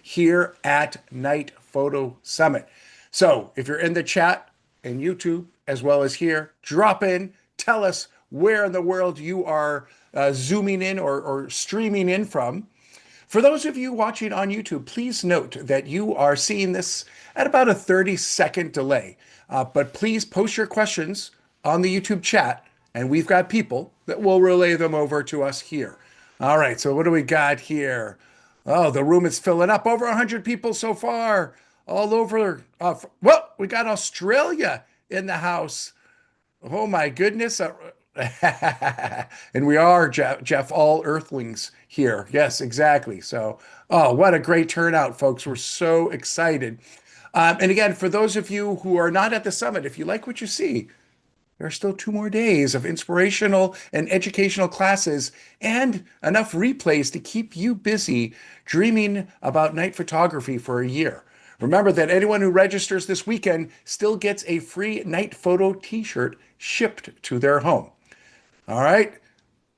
here at Night Photo Summit. So if you're in the chat and YouTube as well as here, drop in, tell us where in the world you are zooming in or streaming in from. For those of you watching on YouTube, please note that you are seeing this at about a 30-second delay. But please post your questions on the YouTube chat, and we've got people that will relay them over to us here. All right, so what do we got here? Oh, the room is filling up. Over 100 people so far, all over. Well, we got Australia in the house. Oh my goodness. And we are, Jeff, all Earthlings here. Yes, exactly. So, oh, what a great turnout, folks. We're so excited. And again, for those of you who are not at the summit, if you like what you see, there are still 2 more days of inspirational and educational classes and enough replays to keep you busy dreaming about night photography for a year. Remember that anyone who registers this weekend still gets a free night photo t-shirt shipped to their home. All right,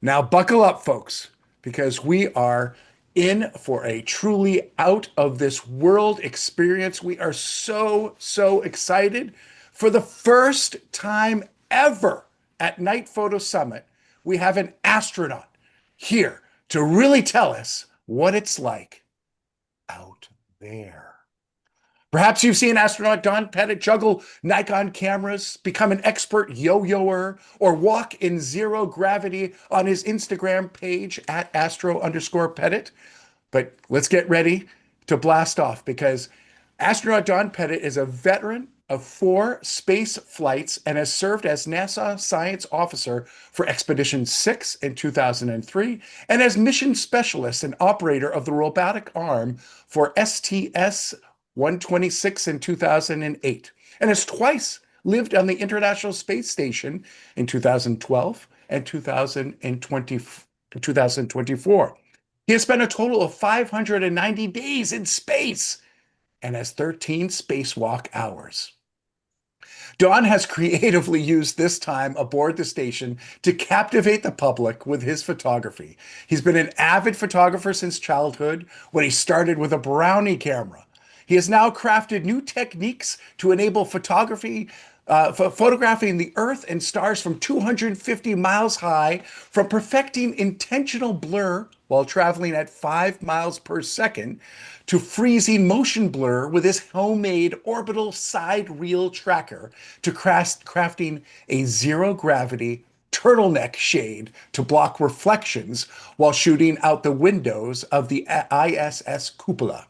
now buckle up, folks, because we are in for a truly out of this world experience. We are so, so excited. For the first time ever at Night Photo Summit, we have an astronaut here to really tell us what it's like out there. Perhaps you've seen astronaut Don Pettit juggle Nikon cameras, become an expert yo-yoer, or walk in zero gravity on his Instagram page at astro_pettit. But let's get ready to blast off, because astronaut Don Pettit is a veteran of 4 space flights and has served as NASA science officer for Expedition 6 in 2003 and as mission specialist and operator of the robotic arm for STS-126 in 2008, and has twice lived on the International Space Station in 2012 and 2024. He has spent a total of 590 days in space and has 13 spacewalk hours. Don has creatively used this time aboard the station to captivate the public with his photography. He's been an avid photographer since childhood, when he started with a Brownie camera. He has now crafted new techniques to enable photographing the Earth and stars from 250 miles high, from perfecting intentional blur while traveling at 5 miles per second, to freezing motion blur with his homemade orbital side reel tracker, to crafting a zero-gravity turtleneck shade to block reflections while shooting out the windows of the ISS cupola.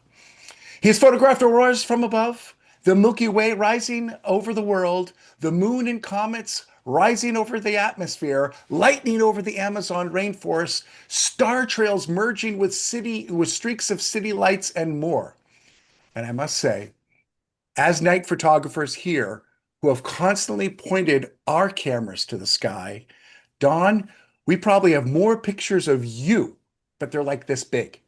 He has photographed auroras from above, the Milky Way rising over the world, the moon and comets rising over the atmosphere, lightning over the Amazon rainforest, star trails merging with streaks of city lights, and more. And I must say, as night photographers here who have constantly pointed our cameras to the sky, Don, we probably have more pictures of you, but they're like this big.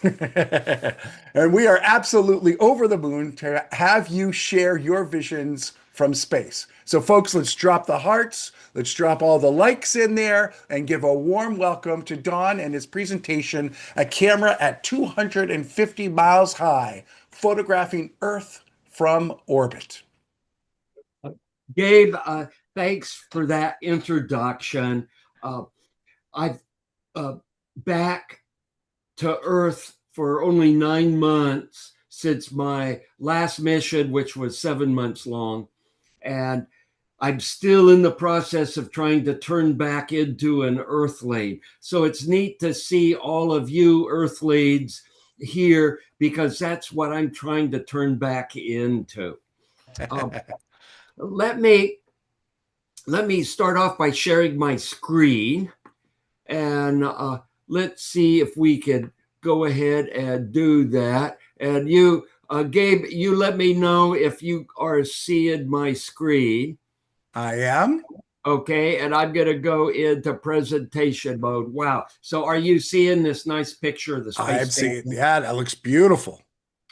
And we are absolutely over the moon to have you share your visions from space. So folks, let's drop the hearts, let's drop all the likes in there, and give a warm welcome to Don and his presentation, a camera at 250 miles high, photographing Earth from orbit. Gabe, thanks for that introduction. I've back to Earth for only 9 months since my last mission, which was 7 months long. And I'm still in the process of trying to turn back into an Earthling. So it's neat to see all of you Earthlings here, because that's what I'm trying to turn back into. Let me start off by sharing my screen, and let's see if we can go ahead and do that. And you, Gabe, you let me know if you are seeing my screen. I am. Okay, and I'm going to go into presentation mode. Wow. So are you seeing this nice picture of the space I'm station? seeing, yeah, that looks beautiful.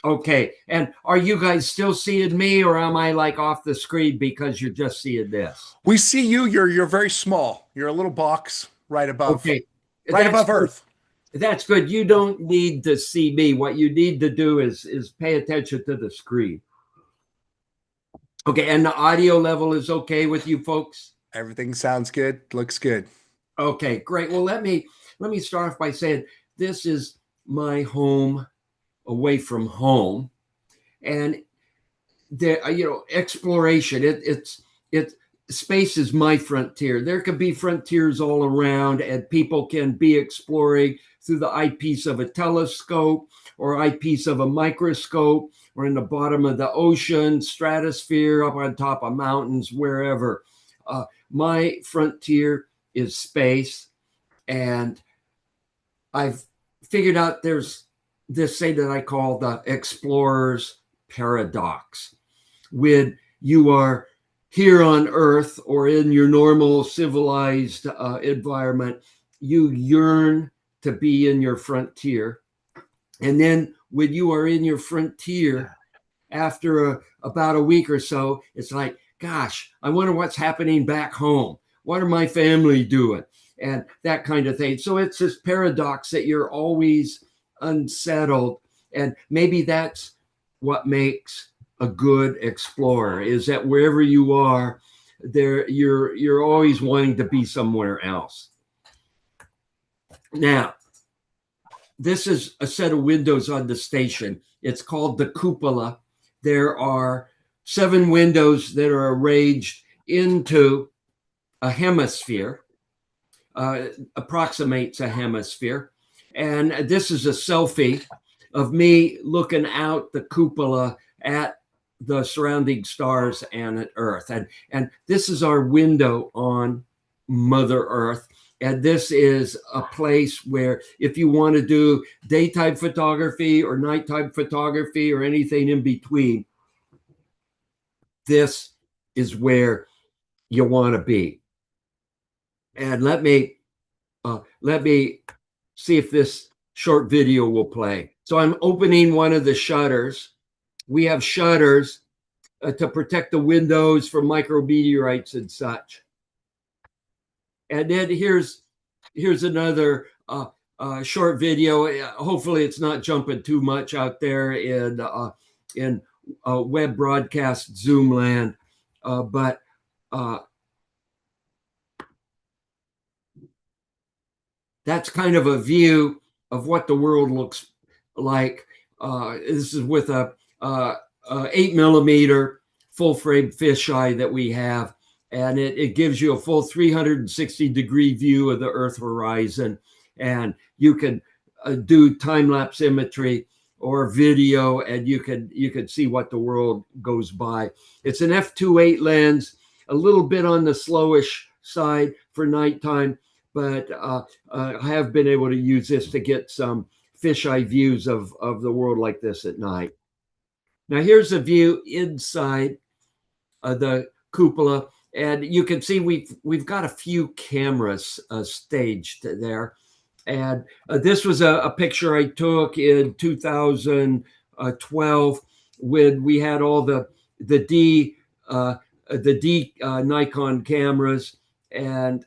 Okay, and are you guys still seeing me, or am I like off the screen because you're just seeing this? We see you. You're very small. You're a little box right above, Okay, right above Earth. That's good. You don't need to see me. What you need to do is pay attention to the screen. Okay, and the audio level is okay with you folks? Everything sounds good. Looks good. Okay, great. Well, let me start off by saying this is my home away from home, and there, exploration. It's space is my frontier. There could be frontiers all around, and people can be exploring through the eyepiece of a telescope or eyepiece of a microscope, or in the bottom of the ocean, stratosphere, up on top of mountains, wherever. My frontier is space, and I've figured out there's this thing that I call the explorer's paradox. When you are here on Earth or in your normal civilized environment, you yearn to be in your frontier. And then when you are in your frontier, after about a week or so, it's like, gosh, I wonder what's happening back home. What are my family doing? And that kind of thing. So it's this paradox that you're always unsettled. And maybe that's what makes a good explorer, is that wherever you are, there you're always wanting to be somewhere else. Now, this is a set of windows on the station. It's called the cupola. There are 7 windows that are arranged into a hemisphere, approximates a hemisphere. And this is a selfie of me looking out the cupola at the surrounding stars and at Earth. And this is our window on Mother Earth. And this is a place where, if you want to do daytime photography or nighttime photography or anything in between, this is where you want to be. And let me see if this short video will play. So I'm opening one of the shutters. We have shutters to protect the windows from micrometeorites and such. And then here's another short video. Hopefully, it's not jumping too much out there in web broadcast Zoom land, but that's kind of a view of what the world looks like. This is with a 8mm full frame fisheye that we have, and it gives you a full 360-degree view of the Earth horizon, and you can do time-lapse imagery or video, and you can see what the world goes by. It's an f2.8 lens, a little bit on the slowish side for nighttime, but I have been able to use this to get some fisheye views of the world like this at night. Now here's a view inside the cupola, and you can see we've got a few cameras staged there. And this was a picture I took in 2012 when we had all the D Nikon cameras, and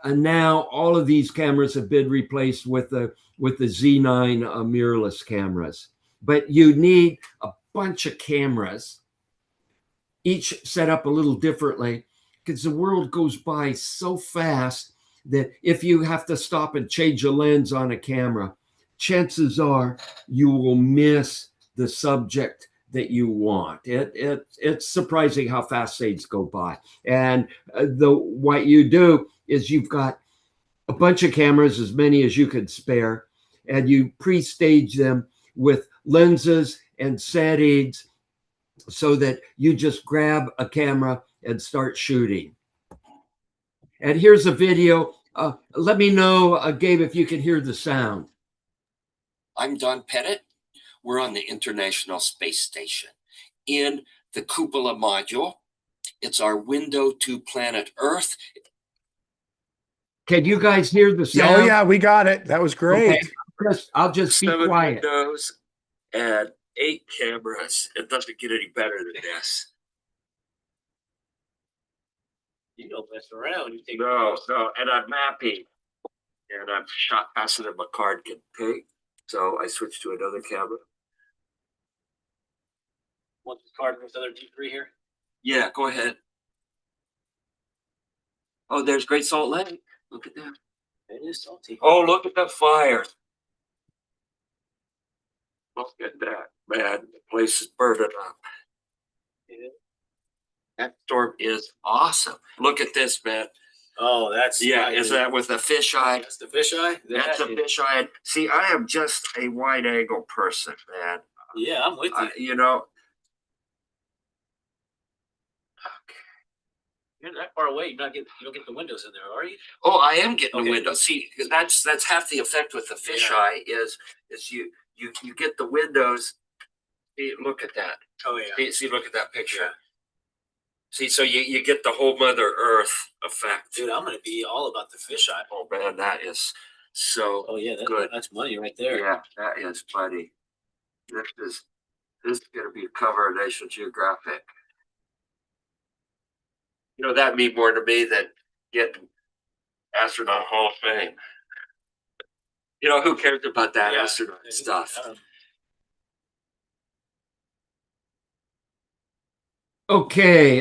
now all of these cameras have been replaced with the Z9 mirrorless cameras. But you need a bunch of cameras, each set up a little differently, because the world goes by so fast that if you have to stop and change a lens on a camera, chances are you will miss the subject that you want. It's surprising how fast things go by. And what you do is you've got a bunch of cameras, as many as you could spare, and you pre-stage them with lenses and settings so that you just grab a camera and start shooting. And here's a video. Let me know, Gabe, if you can hear the sound. I'm Don Pettit. We're on the International Space Station in the Cupola module. It's our window to planet Earth. Can you guys hear the sound? Oh yeah, we got it. That was great. Okay. I'll just be 7 quiet. windows and 8 cameras. It doesn't get any better than this. You don't mess around. You think no, and I'm mapping. And I've shot faster than my card can take. So I switched to another camera. Want the card with other D3 here? Yeah, go ahead. Oh, there's Great Salt Lake. Look at that. It is salty. Oh, look at the fire. Look at that, man. The place is burning up. Yeah. That storm is awesome. Look at this, man. Oh, that's Yeah, is that with the fisheye? That's the fisheye. That's a fisheye. See, I am just a wide angle person, man. Yeah, I'm with you. You know. You're that far away. You don't get the windows in there, are you? Oh, I am getting Okay. the window. See, because that's half the effect with the fisheye is you get the windows. See, look at that. Oh yeah. See, look at that picture. See, so you get the whole Mother Earth effect. Dude, I'm gonna be all about the fisheye. Oh man, that is so Oh yeah, good. that's money right there. Yeah, that is funny. This is gonna be a cover of National Geographic. You know, that'd mean more to me than getting Astronaut Hall of Fame. You know, who cares about that astronaut stuff? Okay,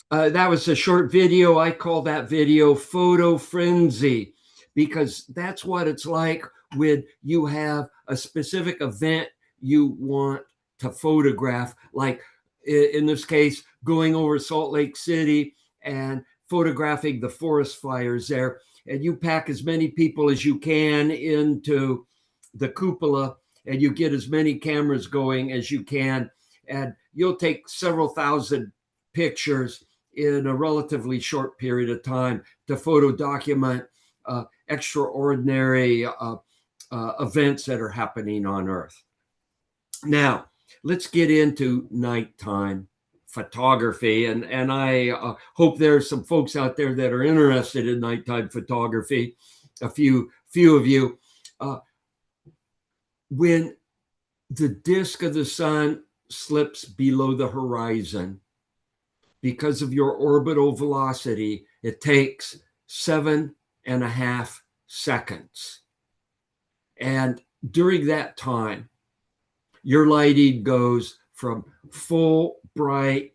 that was a short video. I call that video Photo Frenzy because that's what it's like when you have a specific event you want to photograph, like in this case, going over Salt Lake City and photographing the forest fires there. And you pack as many people as you can into the cupola and you get as many cameras going as you can. And you'll take several thousand pictures in a relatively short period of time to photo document extraordinary events that are happening on Earth. Now, let's get into nighttime photography. And I hope there's some folks out there that are interested in nighttime photography, a few of you. When the disk of the sun slips below the horizon, because of your orbital velocity, it takes 7.5 seconds. And during that time, your lighting goes from full bright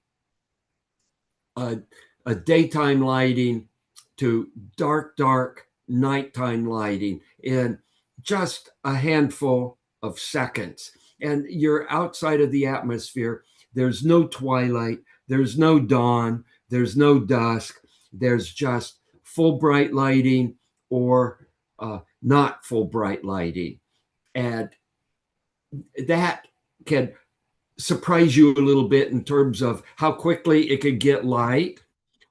a daytime lighting to dark nighttime lighting in just a handful of seconds. And you're outside of the atmosphere. There's no twilight, there's no dawn, there's no dusk, there's just full bright lighting or not full bright lighting. And that can surprise you a little bit in terms of how quickly it can get light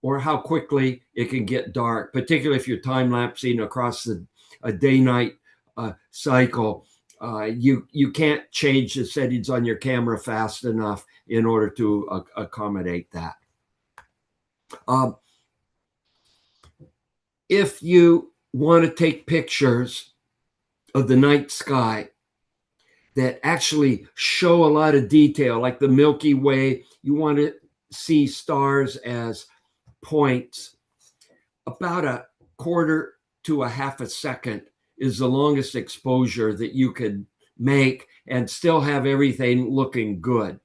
or how quickly it can get dark, particularly if you're time lapsing across a day-night cycle. You can't change the settings on your camera fast enough in order to accommodate that. If you want to take pictures of the night sky that actually show a lot of detail, like the Milky Way, you want to see stars as points, about a quarter to a half a second is the longest exposure that you could make and still have everything looking good.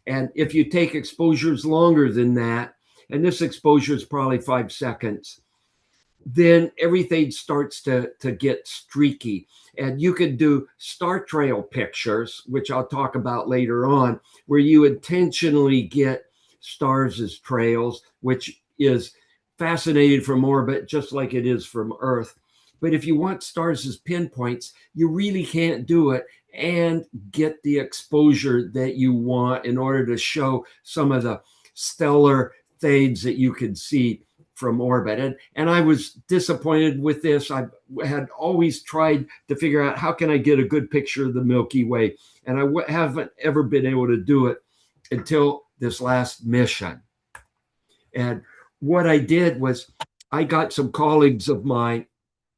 And if you take exposures longer than that, and this exposure is probably 5 seconds, then everything starts to get streaky. And you can do star trail pictures, which I'll talk about later on, where you intentionally get stars as trails, which is fascinating from orbit, just like it is from Earth. But if you want stars as pinpoints, you really can't do it and get the exposure that you want in order to show some of the stellar things that you can see from orbit. And I was disappointed with this. I had always tried to figure out how can I get a good picture of the Milky Way. And I haven't ever been able to do it until this last mission. And what I did was I got some colleagues of mine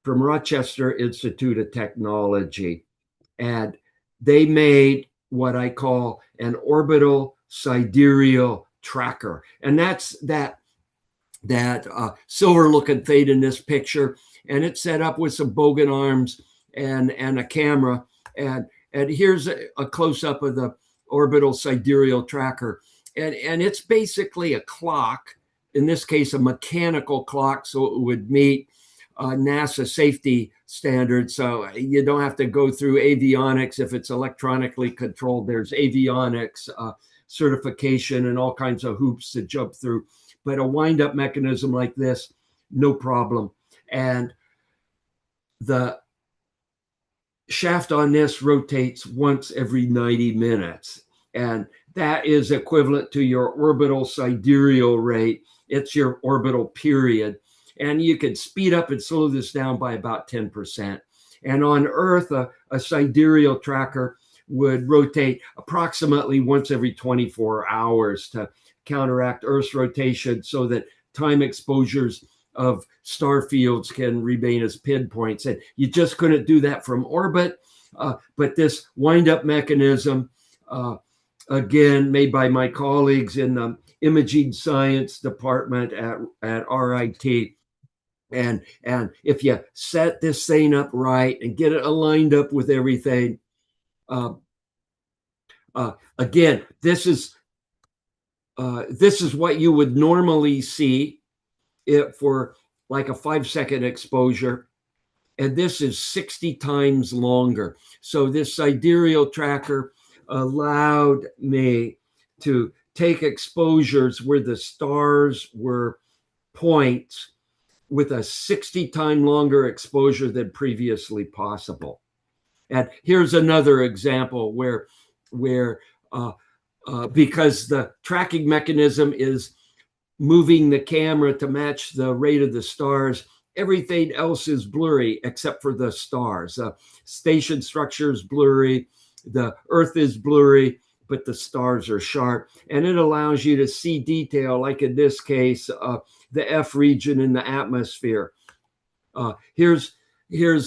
from Rochester Institute of Technology, and they made what I call an orbital sidereal tracker. And that's that silver looking thing in this picture. and it's set up with some bogan arms and a camera. And here's a close-up of the orbital sidereal tracker. And it's basically a clock, in this case, a mechanical clock, so it would meet NASA safety standards. So you don't have to go through avionics. If it's electronically controlled, there's avionics certification and all kinds of hoops to jump through. But a wind-up mechanism like this, no problem. And the shaft on this rotates once every 90 minutes. And that is equivalent to your orbital sidereal rate. It's your orbital period. And you can speed up and slow this down by about 10%. And on Earth, a sidereal tracker would rotate approximately once every 24 hours to counteract Earth's rotation so that time exposures of star fields can remain as pinpoints. And you just couldn't do that from orbit. But this wind-up mechanism, again, made by my colleagues in the imaging science department at RIT. And if you set this thing up right and get it aligned up with everything, again, this is what you would normally see for like a 5-second exposure. And this is 60 times longer. So this sidereal tracker allowed me to take exposures where the stars were points with a 60 times longer exposure than previously possible. And here's another example where because the tracking mechanism is moving the camera to match the rate of the stars, everything else is blurry except for the stars. Station structure is blurry, the Earth is blurry, but the stars are sharp. And it allows you to see detail, like in this case, the F region in the atmosphere. Here's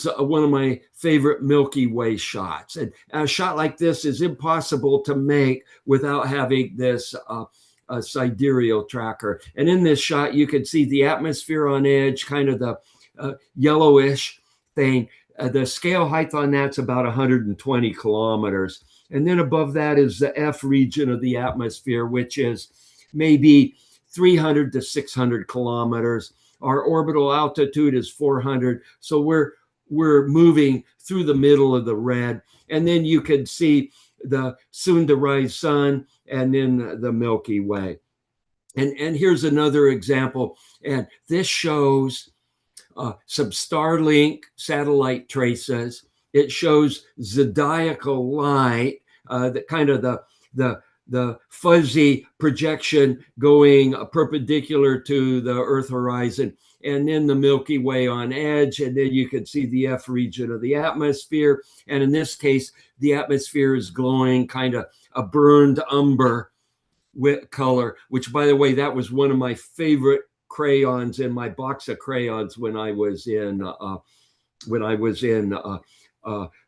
one of my favorite Milky Way shots. And a shot like this is impossible to make without having this sidereal tracker. And in this shot, you can see the atmosphere on edge, kind of the yellowish thing. The scale height on that's about 120 kilometers. And then above that is the F region of the atmosphere, which is maybe 300 to 600 kilometers. Our orbital altitude is 400. So we're moving through the middle of the red. And then you can see the soon to rise sun and then the Milky Way. And here's another example. And this shows some Starlink satellite traces. It shows zodiacal light, the kind of the fuzzy projection going perpendicular to the Earth horizon, and then the Milky Way on edge, and then you can see the F region of the atmosphere. And in this case, the atmosphere is glowing kind of a burned umber with color, which, by the way, that was one of my favorite crayons in my box of crayons when I was in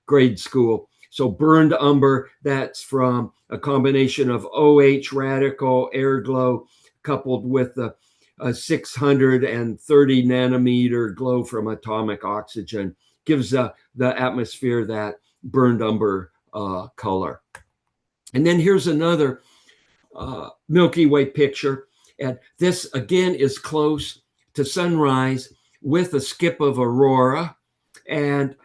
grade school. So burned umber, that's from a combination of OH radical air glow coupled with a 630 nanometer glow from atomic oxygen, gives the atmosphere that burned umber color. And then here's another Milky Way picture. And this again is close to sunrise with a skip of aurora. And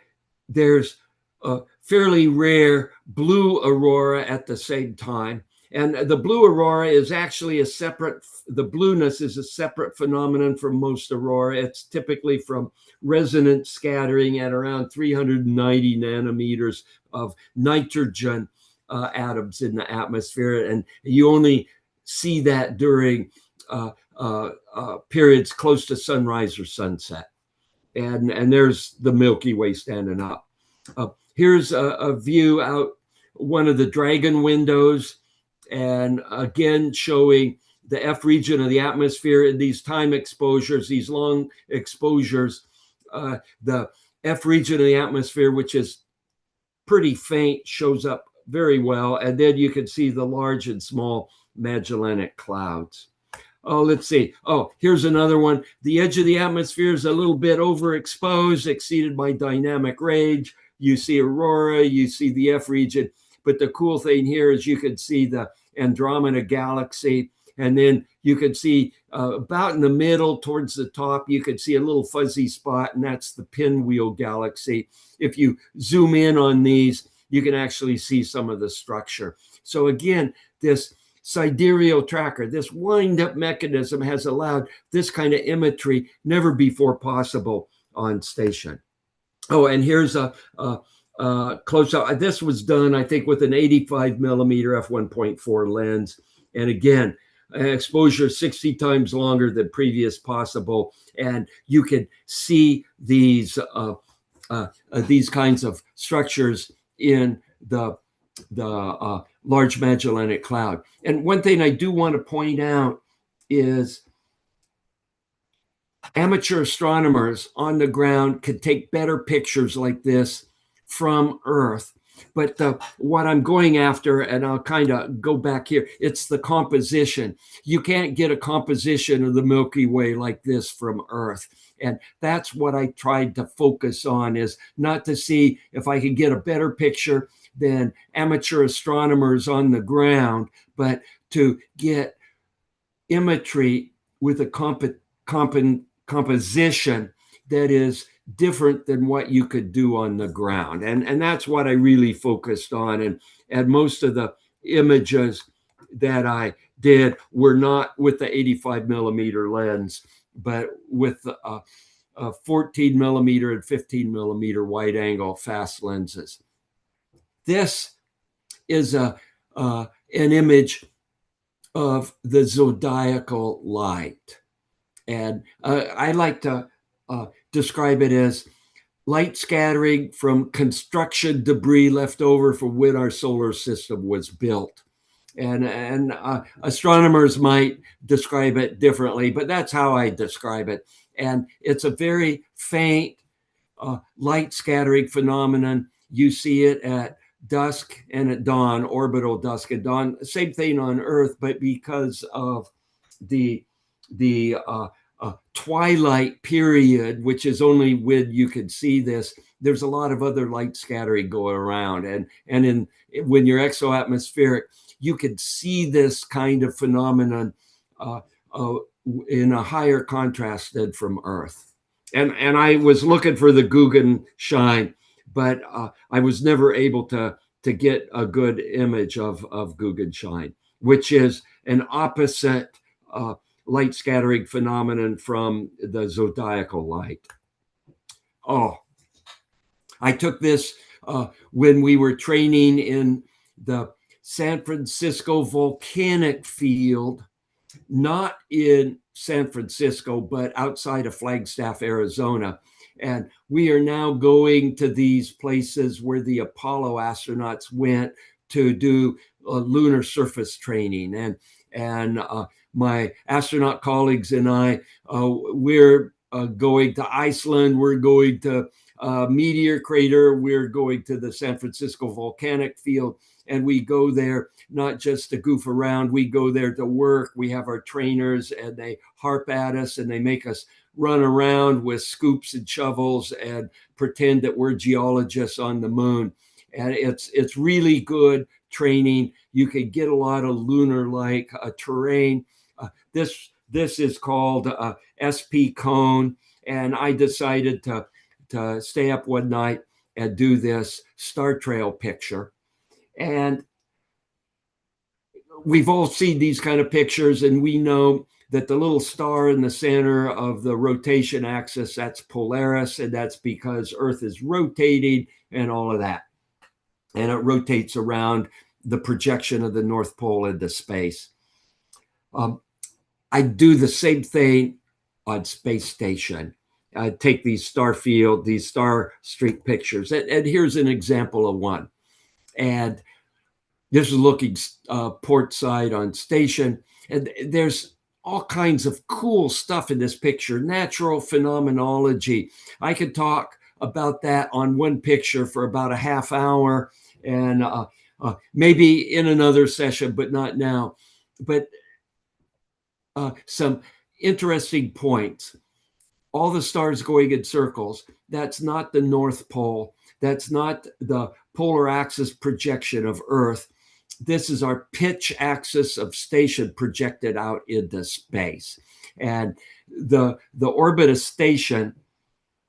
there's a fairly rare blue aurora at the same time. And the blue aurora is actually the blueness is a separate phenomenon from most aurora. It's typically from resonant scattering at around 390 nanometers of nitrogen atoms in the atmosphere. And you only see that during periods close to sunrise or sunset. And there's the Milky Way standing up. Here's a view out one of the Dragon windows, and again showing the F region of the atmosphere in these time exposures, these long exposures. The F region of the atmosphere, which is pretty faint, shows up very well. And then you can see the large and small Magellanic clouds. Oh, let's see. Oh, here's another one. The edge of the atmosphere is a little bit overexposed, exceeded by dynamic range. You see aurora, you see the F region. But the cool thing here is you can see the Andromeda galaxy. And then you can see about in the middle towards the top, you can see a little fuzzy spot, and that's the Pinwheel galaxy. If you zoom in on these, you can actually see some of the structure. So again, this sidereal tracker, this wind-up mechanism has allowed this kind of imagery never before possible on station. Oh, and here's a close up. This was done, I think, with an 85 millimeter f1.4 lens. And again, exposure 60 times longer than previous possible. And you can see these kinds of structures in the Large Magellanic Cloud. And one thing I do want to point out is amateur astronomers on the ground can take better pictures like this from Earth. But what I'm going after, and I'll kind of go back here, it's the composition. You can't get a composition of the Milky Way like this from Earth. And that's what I tried to focus on, is not to see if I could get a better picture than amateur astronomers on the ground, but to get imagery with a composition that is different than what you could do on the ground. And that's what I really focused on. And most of the images that I did were not with the 85 millimeter lens, but with a 14 millimeter and 15 millimeter wide angle fast lenses. This is an image of the zodiacal light. And I like to describe it as light scattering from construction debris left over from when our solar system was built. And astronomers might describe it differently, but that's how I describe it. And it's a very faint light scattering phenomenon. You see it at dusk and at dawn, orbital dusk and dawn. Same thing on Earth, but because of the twilight period, which is only when you can see this, there's a lot of other light scattering going around. And when you're exoatmospheric, you can see this kind of phenomenon in a higher contrast than from Earth. And I was looking for the Guggen shine, but I was never able to get a good image of Guggen shine, which is an opposite light scattering phenomenon from the zodiacal light. Oh, I took this when we were training in the San Francisco volcanic field, not in San Francisco, but outside of Flagstaff, Arizona. And we are now going to these places where the Apollo astronauts went to do lunar surface training. And my astronaut colleagues and I, we're going to Iceland, we're going to Meteor Crater, we're going to the San Francisco volcanic field. And we go there not just to goof around, we go there to work. We have our trainers and they harp at us and they make us run around with scoops and shovels and pretend that we're geologists on the moon. And it's really good training. You can get a lot of lunar-like terrain. This is called SP cone. And I decided to stay up one night and do this star trail picture. And we've all seen these kind of pictures, and we know that the little star in the center of the rotation axis, that's Polaris, and that's because Earth is rotating and all of that. And it rotates around the projection of the North Pole into space. I do the same thing on space station. I take these star field, these star streak pictures. And here's an example of one. And this is looking port side on station. And there's all kinds of cool stuff in this picture, natural phenomenology. I could talk about that on one picture for about a half hour and maybe in another session, but not now. But some interesting points. All the stars going in circles, that's not the North Pole. That's not the polar axis projection of Earth. This is our pitch axis of station projected out into space. And the orbit of station,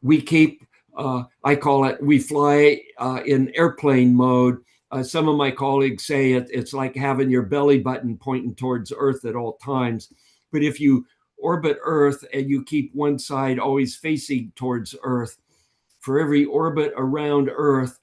we keep, I call it, we fly in airplane mode. Some of my colleagues say it's like having your belly button pointing towards Earth at all times. But if you orbit Earth and you keep one side always facing towards Earth, for every orbit around Earth,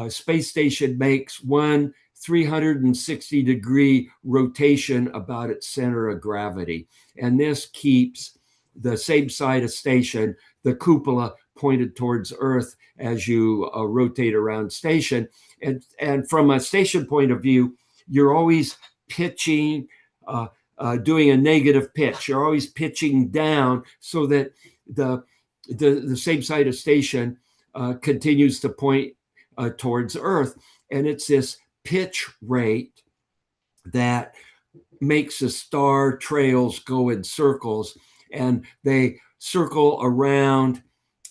space station makes one 360-degree rotation about its center of gravity. And this keeps the same side of station, the cupola, pointed towards Earth as you rotate around station. And from a station point of view, you're always pitching, doing a negative pitch. You're always pitching down so that the same side of station continues to point towards Earth. And it's this pitch rate that makes the star trails go in circles, and they circle around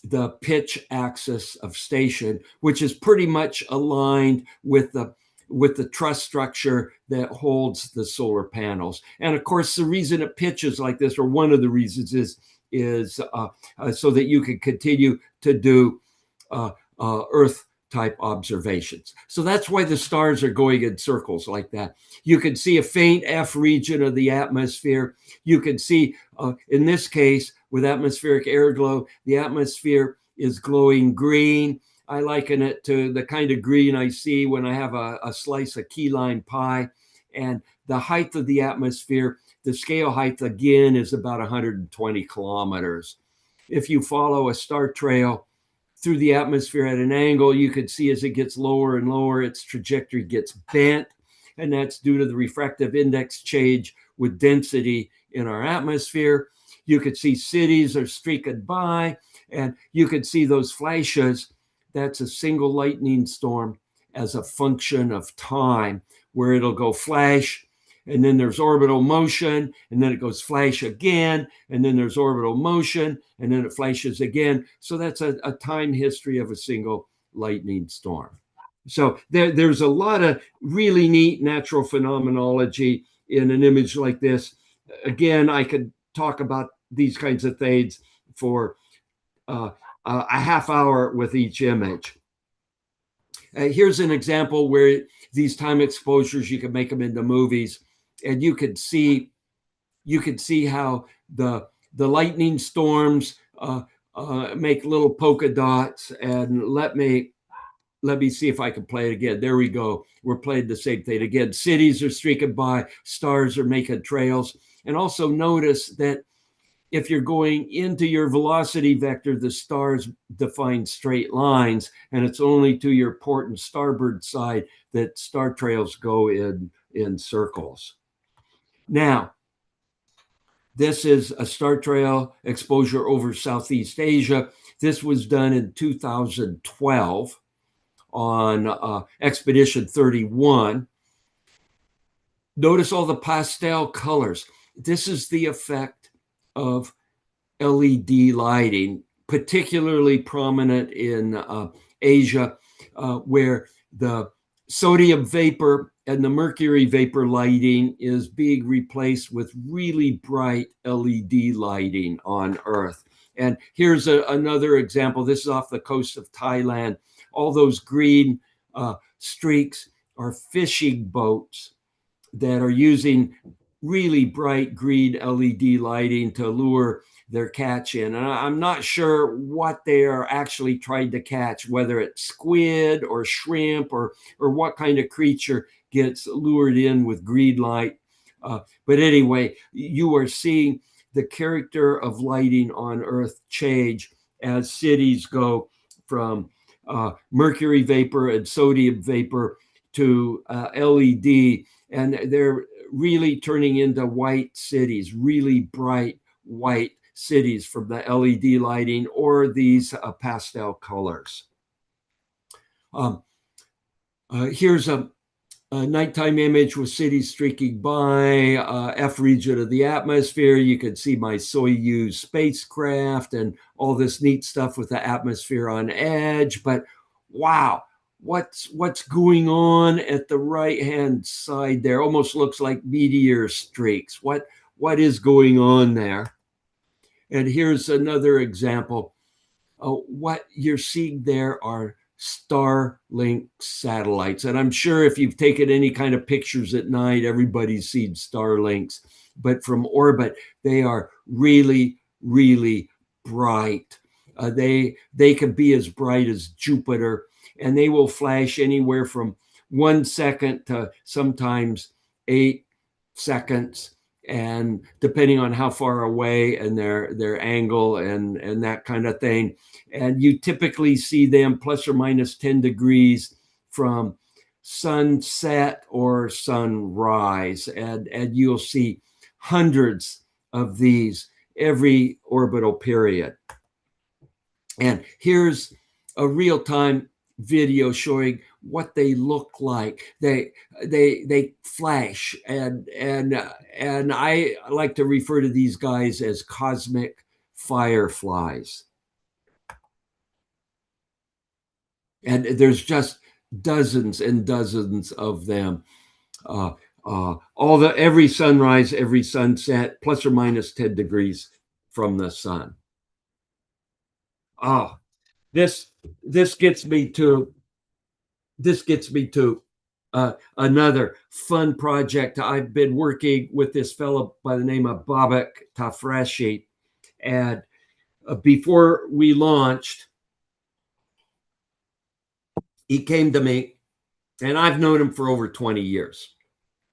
the pitch axis of station, which is pretty much aligned with the truss structure that holds the solar panels. And of course, the reason it pitches like this, or one of the reasons, is so that you can continue to do Earth type observations. So that's why the stars are going in circles like that. You can see a faint F region of the atmosphere. You can see, in this case, with atmospheric air glow, the atmosphere is glowing green. I liken it to the kind of green I see when I have a slice of key lime pie. And the height of the atmosphere, the scale height again, is about 120 kilometers. If you follow a star trail through the atmosphere at an angle, you could see as it gets lower and lower, its trajectory gets bent. And that's due to the refractive index change with density in our atmosphere. You could see cities are streaking by, and you could see those flashes. That's a single lightning storm as a function of time, where it'll go flash, and then there's orbital motion, and then it goes flash again, and then there's orbital motion, and then it flashes again. So that's a time history of a single lightning storm. So there's a lot of really neat natural phenomenology in an image like this. Again, I could talk about these kinds of things for a half hour with each image. Here's an example where these time exposures, you can make them into movies, and you could see how the lightning storms make little polka dots. And let me see if I can play it again. There we go. We're playing the same thing again. Cities are streaking by, stars are making trails. And also notice that if you're going into your velocity vector, the stars define straight lines, and it's only to your port and starboard side that star trails go in circles. Now, this is a star trail exposure over Southeast Asia. This was done in 2012 on Expedition 31. Notice all the pastel colors. This is the effect of LED lighting, particularly prominent in Asia, where the sodium vapor and the mercury vapor lighting is being replaced with really bright LED lighting on Earth. And here's another example. This is off the coast of Thailand. All those green streaks are fishing boats that are using really bright green LED lighting to lure their catch in. And I'm not sure what they are actually trying to catch, whether it's squid or shrimp or what kind of creature gets lured in with green light. But anyway, you are seeing the character of lighting on Earth change as cities go from mercury vapor and sodium vapor to LED. And they're really turning into white cities, really bright white cities from the LED lighting or these pastel colors. Here's a a nighttime image with cities streaking by, F region of the atmosphere. You can see my Soyuz spacecraft and all this neat stuff with the atmosphere on edge. But wow, what's going on at the right-hand side there? Almost looks like meteor streaks. What is going on there? And here's another example. What you're seeing there are Starlink satellites. And I'm sure if you've taken any kind of pictures at night, everybody's seen Starlinks. But from orbit, they are really, really bright. They can be as bright as Jupiter, and they will flash anywhere from 1 second to sometimes 8 seconds, and depending on how far away and their angle and that kind of thing. And you typically see them plus or minus 10 degrees from sunset or sunrise, and you'll see hundreds of these every orbital period. And here's a real-time video showing what they look like. They flash, and I like to refer to these guys as cosmic fireflies. And there's just dozens and dozens of them. Every sunrise, every sunset, plus or minus 10 degrees from the sun. Oh, this gets me to another fun project. I've been working with this fellow by the name of Babak Tafreshi, and before we launched, he came to me, and I've known him for over 20 years.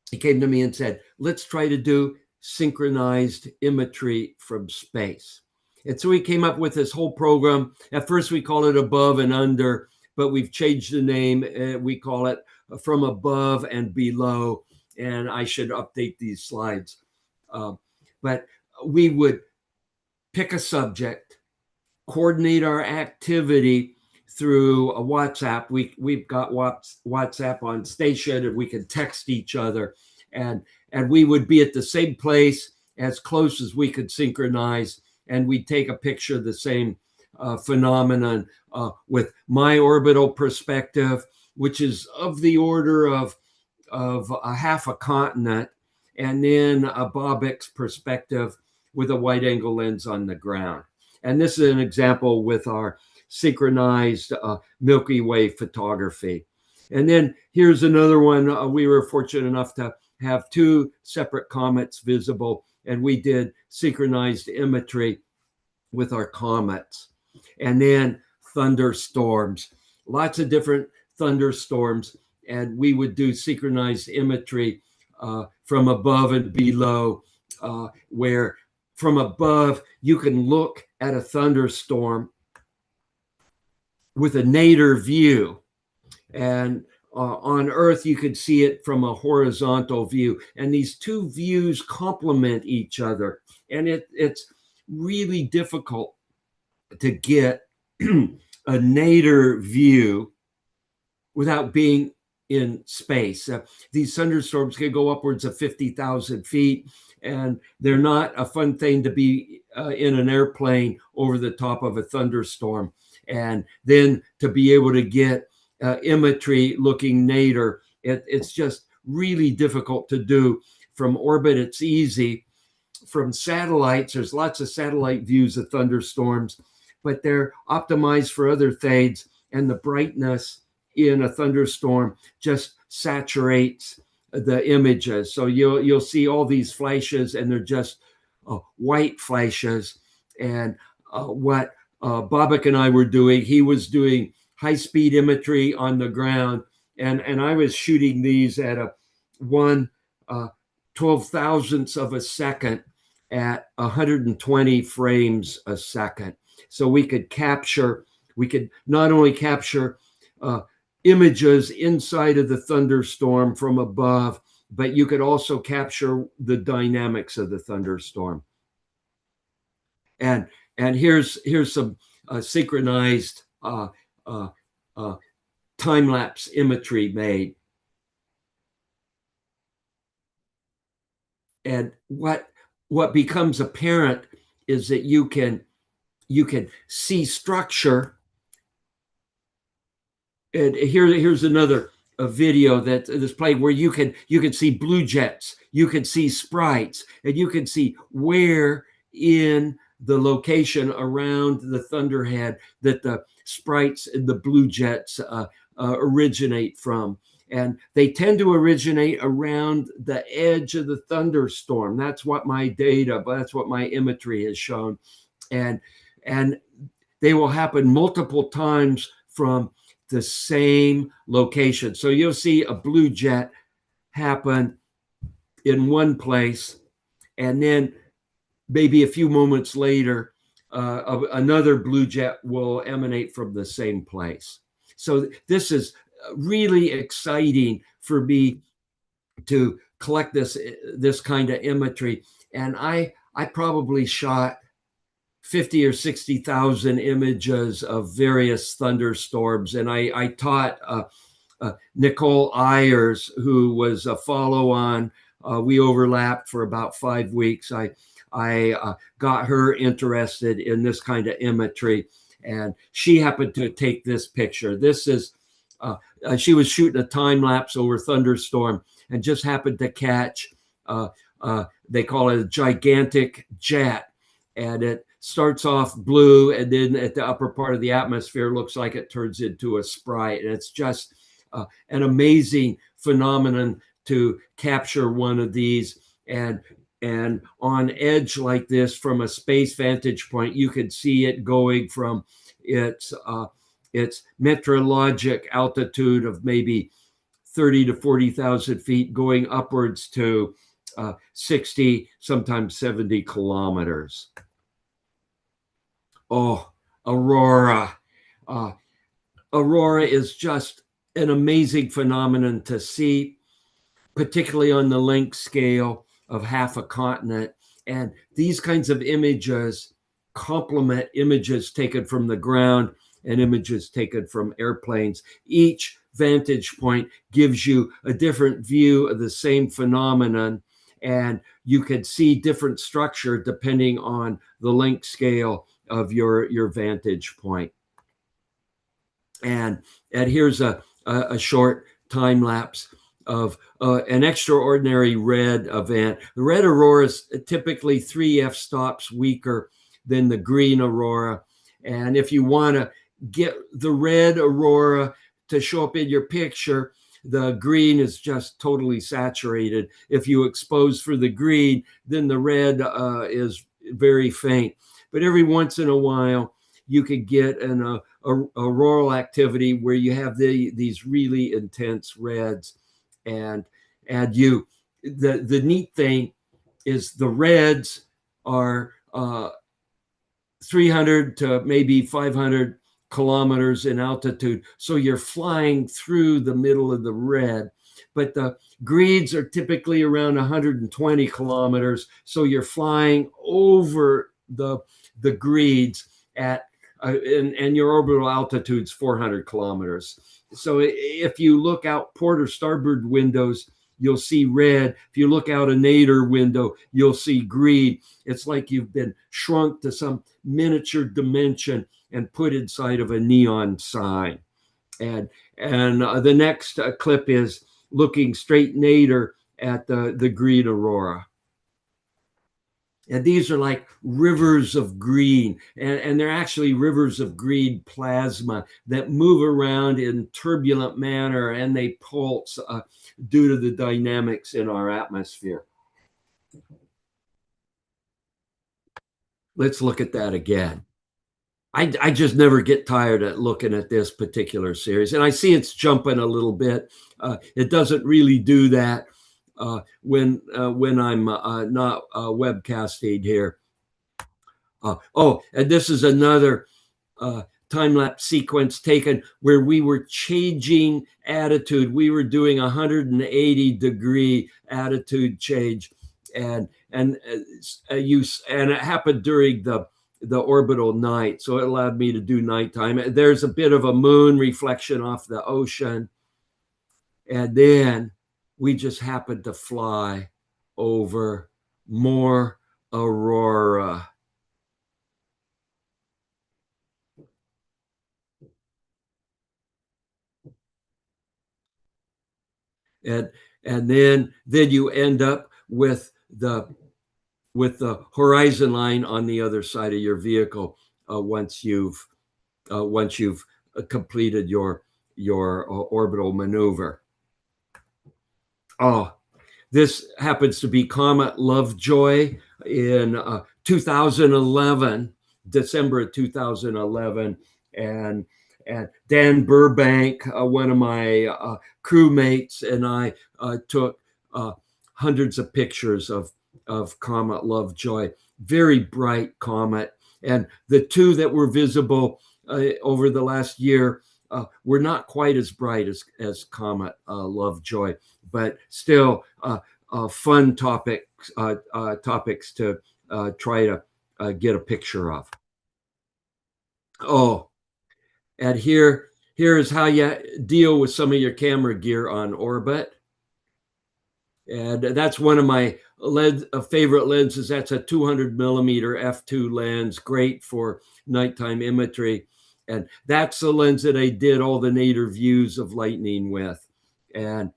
He came to me and said, let's try to do synchronized imagery from space. And so we came up with this whole program. At first, we call it above and under, but we've changed the name. We call it from above and below. And I should update these slides. But we would pick a subject, coordinate our activity through a WhatsApp. We've got WhatsApp on station, and we can text each other. And we would be at the same place as close as we could synchronize. And we'd take a picture of the same phenomenon with my orbital perspective, which is of the order of a half a continent, and then a Babak's perspective with a wide angle lens on the ground. And this is an example with our synchronized Milky Way photography. And then here's another one. We were fortunate enough to have 2 separate comets visible, and we did synchronized imagery with our comets. And then thunderstorms, lots of different thunderstorms, and we would do synchronized imagery from above and below, where from above you can look at a thunderstorm with a nadir view, and on Earth you could see it from a horizontal view, and these 2 views complement each other, and it's really difficult to get a nadir view without being in space. These thunderstorms can go upwards of 50,000 feet, and they're not a fun thing to be in an airplane over the top of a thunderstorm. And then to be able to get imagery looking nadir, it's just really difficult to do. From orbit, it's easy. From satellites, there's lots of satellite views of thunderstorms, but they're optimized for other things, and the brightness in a thunderstorm just saturates the images. So you'll see all these flashes, and they're just white flashes. And what Babak and I were doing, he was doing high-speed imagery on the ground, and I was shooting these at a 1/12,000th of a second at 120 frames a second. So we could not only capture images inside of the thunderstorm from above, but you could also capture the dynamics of the thunderstorm. And here's some synchronized time-lapse imagery made. and what becomes apparent is that you can see structure. And here's another a video that is played where you can see blue jets, you can see sprites, and you can see where in the location around the thunderhead that the sprites and the blue jets originate from. And they tend to originate around the edge of the thunderstorm. That's what my data, but that's what my imagery has shown. And they will happen multiple times from the same location. So you'll see a blue jet happen in one place, and then maybe a few moments later, another blue jet will emanate from the same place. So this is really exciting for me to collect this kind of imagery. And I probably shot 50 or 60,000 images of various thunderstorms. And I taught Nicole Ayers, who was a follow-on. We overlapped for about 5 weeks. I got her interested in this kind of imagery, and she happened to take this picture. This is, she was shooting a time lapse over thunderstorm and just happened to catch, they call it a gigantic jet. And it starts off blue, and then at the upper part of the atmosphere looks like it turns into a sprite. And it's just an amazing phenomenon to capture one of these. And on edge like this, from a space vantage point, you could see it going from its meteorologic altitude of maybe 30 to 40,000 feet, going upwards to 60, sometimes 70 kilometers. Oh, Aurora. Aurora is just an amazing phenomenon to see, particularly on the length scale of half a continent. And these kinds of images complement images taken from the ground and images taken from airplanes. Each vantage point gives you a different view of the same phenomenon, and you can see different structure depending on the length scale of your vantage point. And here's a short time lapse of an extraordinary red event. The red aurora is typically 3 f-stops weaker than the green aurora. And if you want to get the red aurora to show up in your picture, the green is just totally saturated. If you expose for the green, then the red is very faint. But every once in a while, you could get an auroral activity where you have these really intense reds. And the neat thing is the reds are 300 to maybe 500 kilometers in altitude. So you're flying through the middle of the red. But the greens are typically around 120 kilometers. So you're flying over the greens at and your orbital altitude's 400 kilometers. So if you look out port or starboard windows, you'll see red. If you look out a nadir window, you'll see green. It's like you've been shrunk to some miniature dimension and put inside of a neon sign. And the next clip is looking straight nadir at the green aurora. And these are like rivers of green, and they're actually rivers of green plasma that move around in turbulent manner, and they pulse due to the dynamics in our atmosphere. Let's look at that again. I just never get tired of looking at this particular series, and I see it's jumping a little bit. It doesn't really do that when I'm not webcasting here. Oh, and this is another time-lapse sequence taken where we were changing attitude. We were doing 180-degree attitude change, and it happened during the orbital night, so it allowed me to do nighttime. There's a bit of a moon reflection off the ocean, and then we just happened to fly over more aurora. And then you end up with the horizon line on the other side of your vehicle once you've completed your orbital maneuver. Oh, this happens to be Comet Lovejoy in 2011, December of 2011, and Dan Burbank, one of my crewmates, and I took hundreds of pictures of Comet Lovejoy. Very bright comet, and the two that were visible over the last year were not quite as bright as Comet Lovejoy, but still fun topics to try to get a picture of. Oh, and here is how you deal with some of your camera gear on orbit. And that's one of my favorite lenses. That's a 200 millimeter f2 lens, great for nighttime imagery. And that's the lens that I did all the nadir views of lightning with. And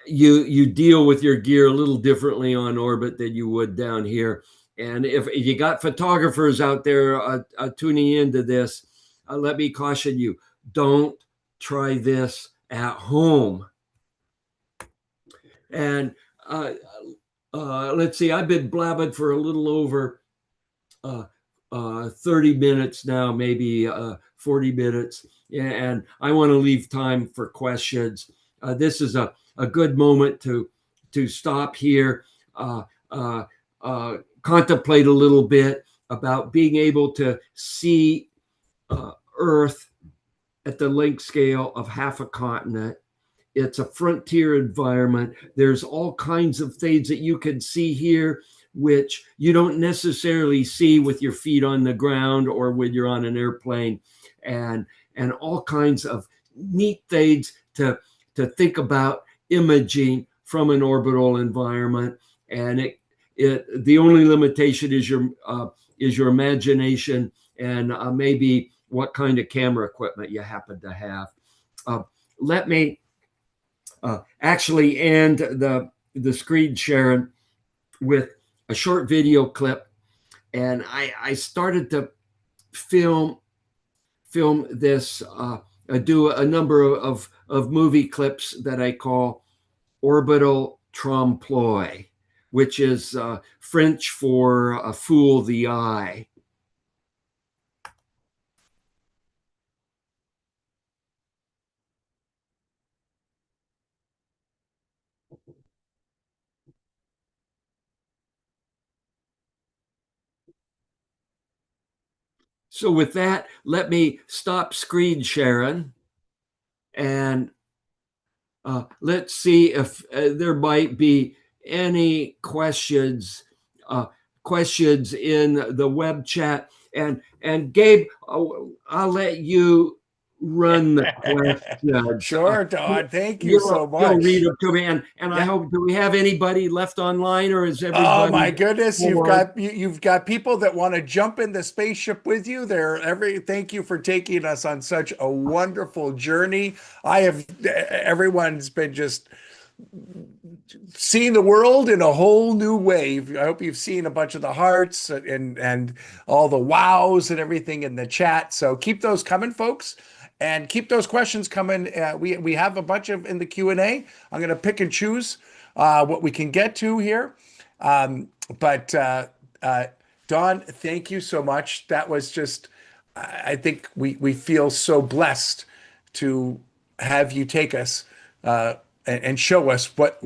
you deal with your gear a little differently on orbit than you would down here. And if you got photographers out there tuning into this, let me caution you, don't try this at home. And let's see, I've been blabbing for a little over 30 minutes now, maybe 40 minutes. And I want to leave time for questions. This is a good moment to stop here, contemplate a little bit about being able to see Earth at the length scale of half a continent. It's a frontier environment. There's all kinds of things that you can see here, which you don't necessarily see with your feet on the ground or when you're on an airplane, and all kinds of neat things to think about imaging from an orbital environment. And the only limitation is your imagination and maybe what kind of camera equipment you happen to have. Let me actually end the screen sharing with a short video clip, and I started to film this. I do a number of movie clips that I call orbital trompe-l'oeil, which is French for fool the eye. So with that, let me stop screen sharing, and let's see if there might be any questions in the web chat. And Gabe, I'll let you run the question. Sure, Don. Thank you so much. You'll read them to me, and I hope. Do we have anybody left online, or is everybody? Oh my goodness, you've got people that want to jump in the spaceship with you. Thank you for taking us on such a wonderful journey. Everyone's been just seeing the world in a whole new way. I hope you've seen a bunch of the hearts and all the wows and everything in the chat. So keep those coming, folks. And keep those questions coming. We have a bunch of in the Q&A. I'm going to pick and choose what we can get to here. But Don, thank you so much. That was just, I think we feel so blessed to have you take us and show us what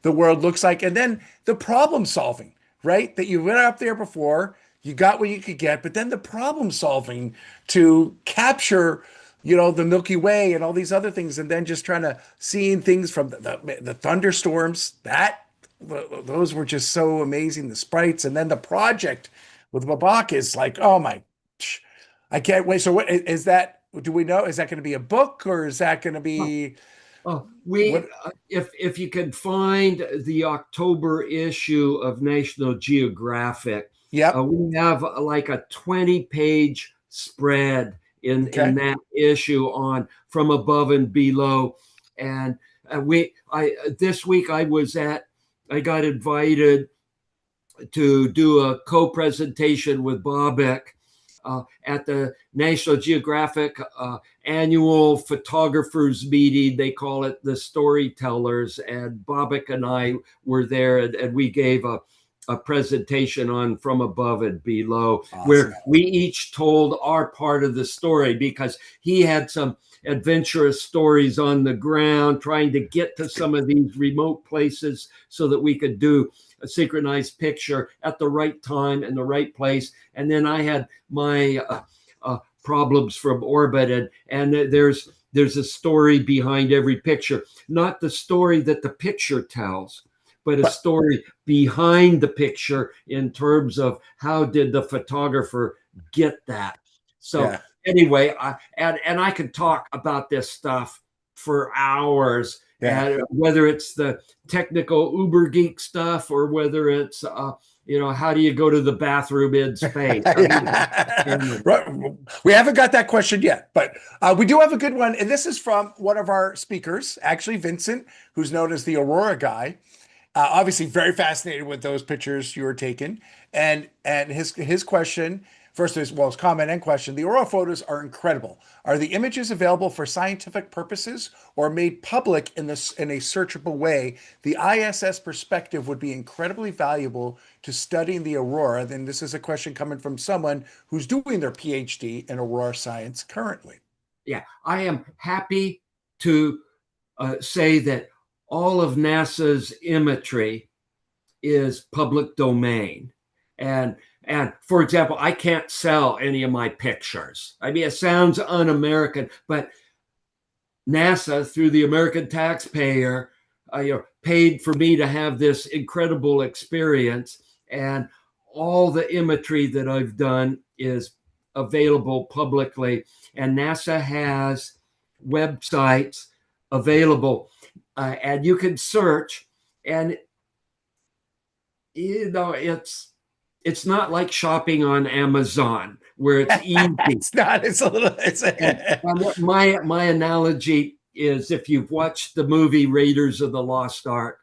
the world looks like. And then the problem solving, right? That you went up there before, you got what you could get, but then the problem solving to capture the Milky Way and all these other things, and then just trying to seeing things from the thunderstorms. Those were just so amazing. The sprites, and then the project with Babak is like, oh my, I can't wait. So what is that? Do we know? Is that going to be a book, or is that going to be? What? If you can find the October issue of National Geographic, Yep. we have like a 20-page spread in Okay. that issue on from above and below. And this week I got invited to do a co-presentation with Bobek at the National Geographic annual photographers meeting. They call it the Storytellers, and Bobek and I were there, and we gave a presentation on From Above and Below, Awesome. where we each told our part of the story, because he had some adventurous stories on the ground trying to get to some of these remote places so that we could do a synchronized picture at the right time and the right place. And then I had my problems from orbit, and there's a story behind every picture, not the story that the picture tells, but a story behind the picture in terms of how did the photographer get that. So anyway, I could talk about this stuff for hours. And whether it's the technical uber geek stuff or whether it's how do you go to the bathroom in space? We haven't got that question yet, but we do have a good one, and this is from one of our speakers, actually Vincent, who's known as the Aurora guy. Obviously, very fascinated with those pictures you were taking, and his question. First, his comment and question. The Aurora photos are incredible. Are the images available for scientific purposes or made public in a searchable way? The ISS perspective would be incredibly valuable to studying the aurora. Then this is a question coming from someone who's doing their PhD in aurora science currently. Yeah, I am happy to say that all of NASA's imagery is public domain. And for example, I can't sell any of my pictures. I mean, it sounds un-American, but NASA, through the American taxpayer, paid for me to have this incredible experience. And all the imagery that I've done is available publicly. And NASA has websites available, and you can search. And it's not like shopping on Amazon where it's easy. It's not. It's a little. My analogy is, if you've watched the movie Raiders of the Lost Ark,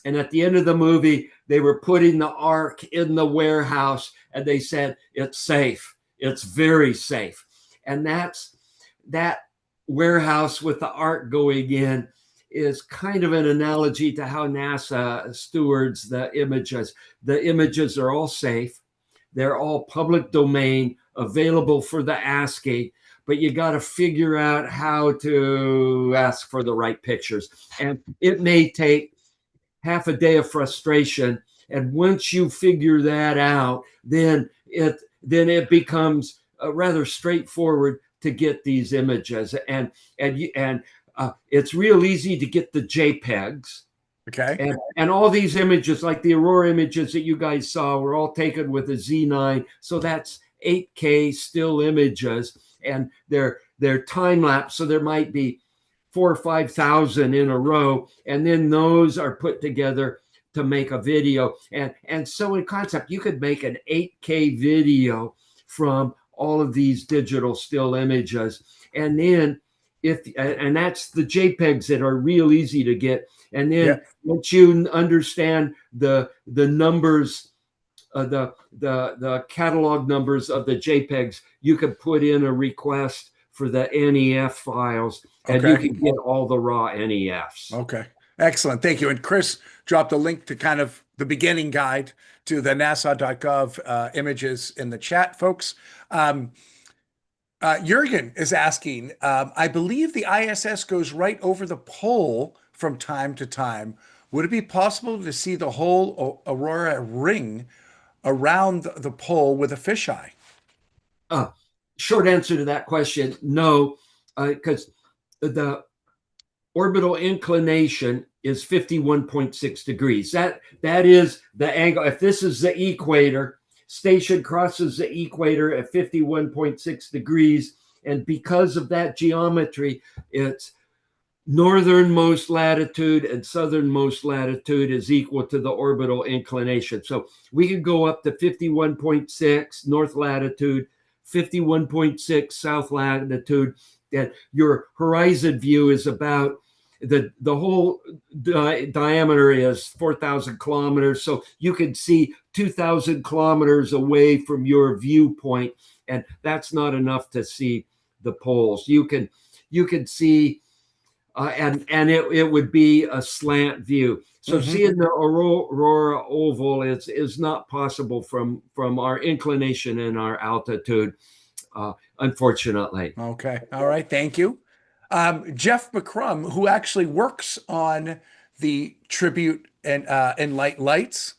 and at the end of the movie they were putting the Ark in the warehouse, and they said it's safe. It's very safe, and that warehouse with the Ark going in is kind of an analogy to how NASA stewards the images. The images are all safe. They're all public domain, available for the asking, but you got to figure out how to ask for the right pictures. And it may take half a day of frustration. And once you figure that out, then it becomes rather straightforward to get these images. And it's real easy to get the JPEGs. Okay. And all these images, like the Aurora images that you guys saw, were all taken with a Z9. So that's 8K still images, and they're time lapse. So there might be 4,000 or 5,000 in a row, and then those are put together to make a video. And so in concept, you could make an 8K video from all of these digital still images, and then and that's the JPEGs that are real easy to get. And then once you understand the numbers, the catalog numbers of the JPEGs, you can put in a request for the NEF files, and you can get all the raw NEFs. Okay. Excellent. Thank you. And Chris dropped a link to kind of the beginning guide to the nasa.gov images in the chat, folks. Jürgen is asking, I believe the ISS goes right over the pole from time to time. Would it be possible to see the whole aurora ring around the pole with a fisheye? Short answer to that question, no, because the orbital inclination is 51.6 degrees. That is the angle. If this is the equator, station crosses the equator at 51.6 degrees. And because of that geometry, it's northernmost latitude and southernmost latitude is equal to the orbital inclination. So we can go up to 51.6 north latitude, 51.6 south latitude, that your horizon view is about the whole diameter is 4,000 kilometers. So you can see 2,000 kilometers away from your viewpoint, and that's not enough to see the poles. You can see, and it would be a slant view. So seeing the aurora oval is not possible from our inclination and our altitude, unfortunately. Okay. All right. Thank you. Jeff McCrum, who actually works on the tribute and light lights,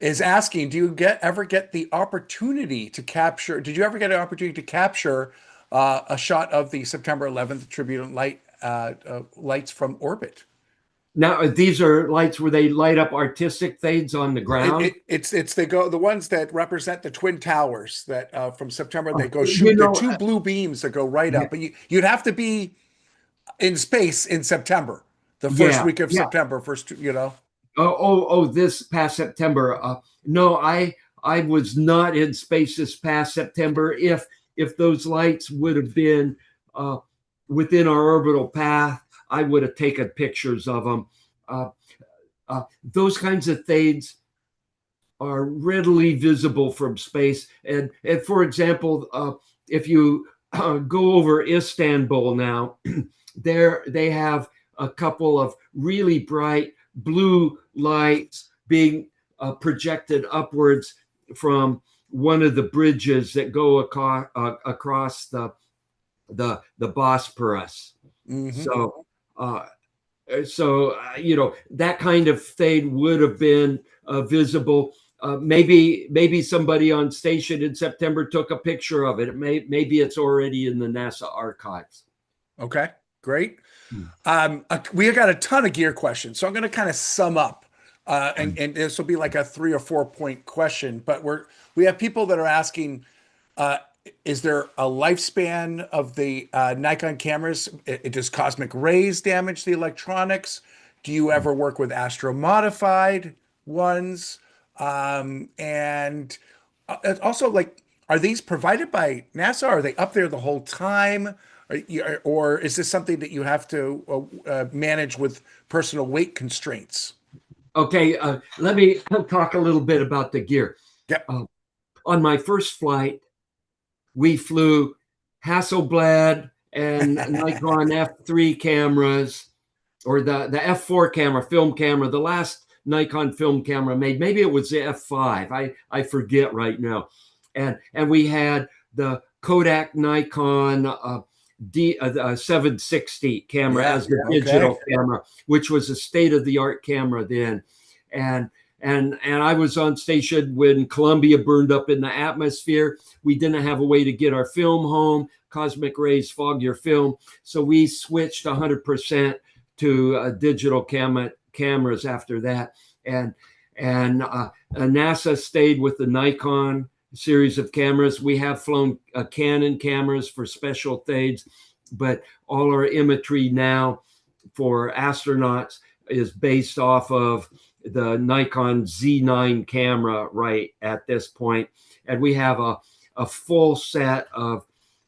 is asking, do you ever get the opportunity to capture? Did you ever get an opportunity to capture a shot of the September 11th tribute and lights from orbit? Now, these are lights where they light up artistic things on the ground. It's the ones that represent the twin towers that from September they go You shoot the know, two blue beams that go right up. But you'd have to be in space in September, the first week of September, this past September. No, I was not in space this past September. If those lights would have been within our orbital path, I would have taken pictures of them. Those kinds of things are readily visible from space. And for example, if you go over Istanbul now, there they have a couple of really bright blue lights being projected upwards from one of the bridges that go across the Bosporus. So that kind of thing would have been visible. Maybe somebody on station in September took a picture of it. Maybe it's already in the NASA archives. Okay, great. We got a ton of gear questions, so I'm going to kind of sum up, and this will be like a 3 or 4 point question. But we have people that are asking, is there a lifespan of the Nikon cameras? Does cosmic rays damage the electronics? Do you ever work with astro-modified ones? And also, like, are these provided by NASA? Are they up there the whole time? Or is this something that you have to manage with personal weight constraints? Okay, let me talk a little bit about the gear. Yep. On my first flight, we flew Hasselblad and Nikon F3 cameras, or the F4 camera, film camera, the last Nikon film camera made. Maybe it was the F5. I forget right now. And we had the Kodak Nikon 760 camera as the digital camera, which was a state-of-the-art camera then. And I was on station when Columbia burned up in the atmosphere. We didn't have a way to get our film home. Cosmic rays fog your film. So we switched 100% to digital cameras after that. And NASA stayed with the Nikon series of cameras. We have flown Canon cameras for special things, but all our imagery now for astronauts is based off of the Nikon Z9 camera right at this point. And we have a full set of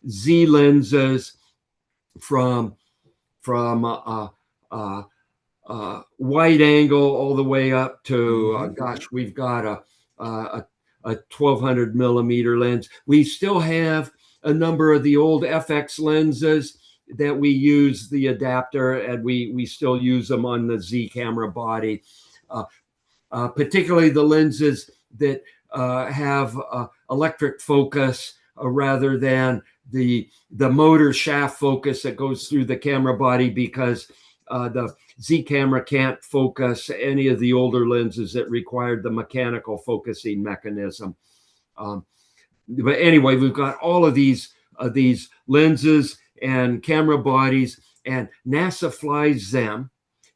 Z lenses from wide angle all the way up to, we've got a 1200 millimeter lens. We still have a number of the old FX lenses that we use the adapter, and we still use them on the Z camera body. Particularly the lenses that have electric focus rather than the motor shaft focus that goes through the camera body, because the Z camera can't focus any of the older lenses that required the mechanical focusing mechanism. But anyway, we've got all of these lenses and camera bodies, and NASA flies them.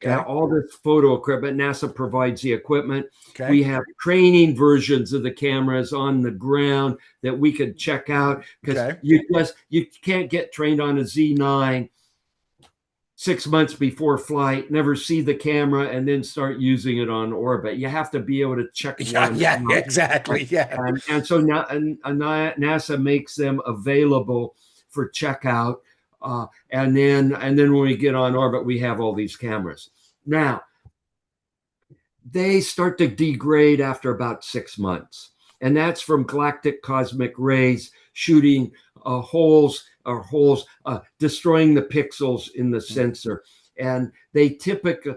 All this photo equipment, NASA provides the equipment. We have training versions of the cameras on the ground that we could check out, because you can't get trained on a Z9 6 months before flight, never see the camera, and then start using it on orbit. You have to be able to check Yeah, one yeah, out. exactly. Yeah. And so now NASA makes them available for checkout. And then when we get on orbit, we have all these cameras. Now, they start to degrade after about 6 months. And that's from galactic cosmic rays shooting holes, destroying the pixels in the sensor. And they typically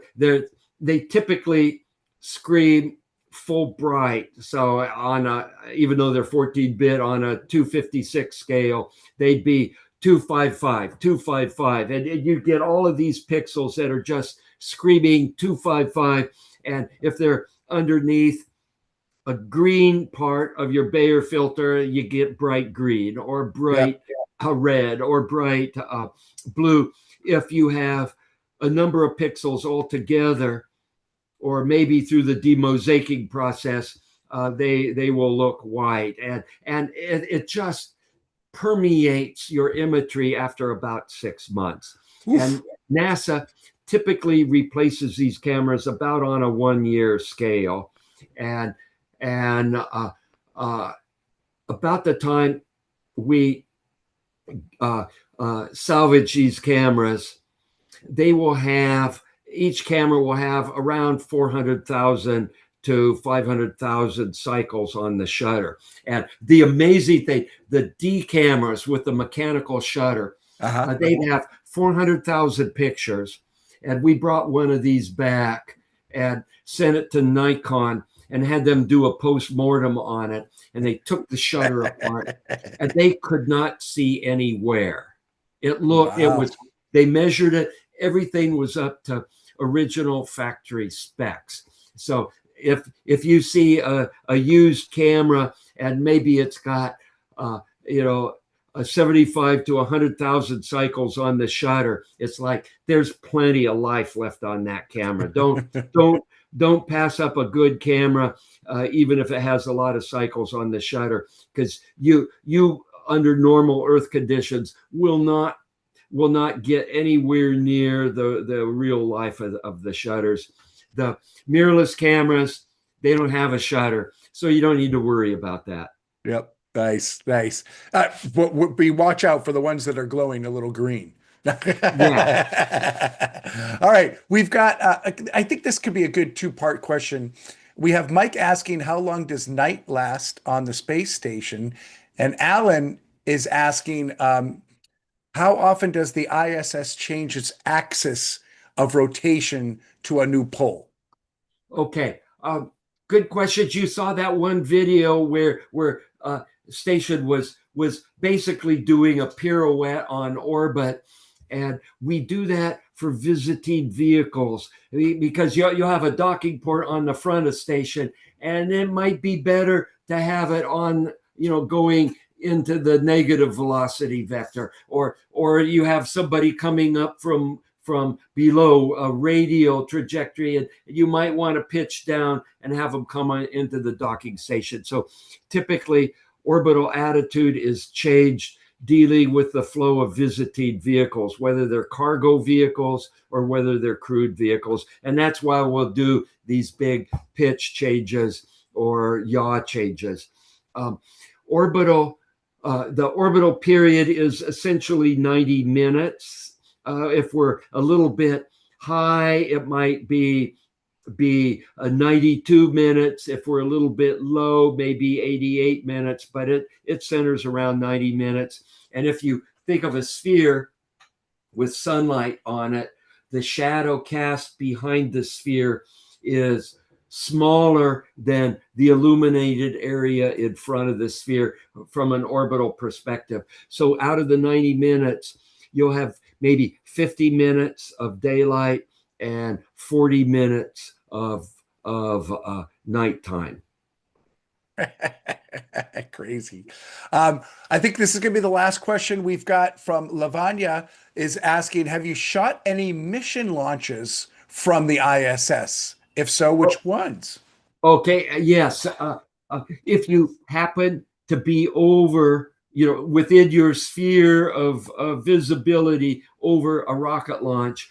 scream full bright. So even though they're 14-bit on a 256 scale, they'd be 255, 255. And you get all of these pixels that are just screaming 255. And if they're underneath a green part of your Bayer filter, you get bright green or bright red or bright blue. If you have a number of pixels all together, or maybe through the demosaicing process, they will look white. And it just permeates your imagery after about 6 months. Oof. And NASA typically replaces these cameras about on a 1-year scale. And about the time we salvage these cameras, each camera will have around 400,000 to 500,000 cycles on the shutter. And the amazing thing, the D cameras with the mechanical shutter, they'd have 400,000 pictures. And we brought one of these back and sent it to Nikon and had them do a post-mortem on it. And they took the shutter apart and they could not see any wear. They measured it. Everything was up to original factory specs. So if you see a used camera and maybe it's got a 75 to 100,000 cycles on the shutter, it's like there's plenty of life left on that camera. Don't pass up a good camera, even if it has a lot of cycles on the shutter, because you under normal Earth conditions will not get anywhere near the real life of the shutters. The mirrorless cameras, they don't have a shutter, so you don't need to worry about that. Yep. Nice. But watch out for the ones that are glowing a little green. Yeah. All right. We've got, I think this could be a good 2-part question. We have Mike asking, how long does night last on the space station? And Alan is asking, how often does the ISS change its axis of rotation to a new pole? Okay. Good questions. You saw that one video where station was basically doing a pirouette on orbit, and we do that for visiting vehicles because you'll have a docking port on the front of station, and it might be better to have it on going into the negative velocity vector, or you have somebody coming up from below a radial trajectory, and you might want to pitch down and have them come on into the docking station. So typically orbital attitude is changed dealing with the flow of visiting vehicles, whether they're cargo vehicles or whether they're crewed vehicles. And that's why we'll do these big pitch changes or yaw changes. The orbital period is essentially 90 minutes. If we're a little bit high, it might be 92 minutes. If we're a little bit low, maybe 88 minutes, but it centers around 90 minutes. And if you think of a sphere with sunlight on it, the shadow cast behind the sphere is smaller than the illuminated area in front of the sphere from an orbital perspective. So out of the 90 minutes, you'll have maybe 50 minutes of daylight and 40 minutes of nighttime. Crazy. I think this is going to be the last question we've got from Lavanya is asking, have you shot any mission launches from the ISS? If so, which ones? Okay. Yes. If you happen to be over within your sphere of visibility over a rocket launch.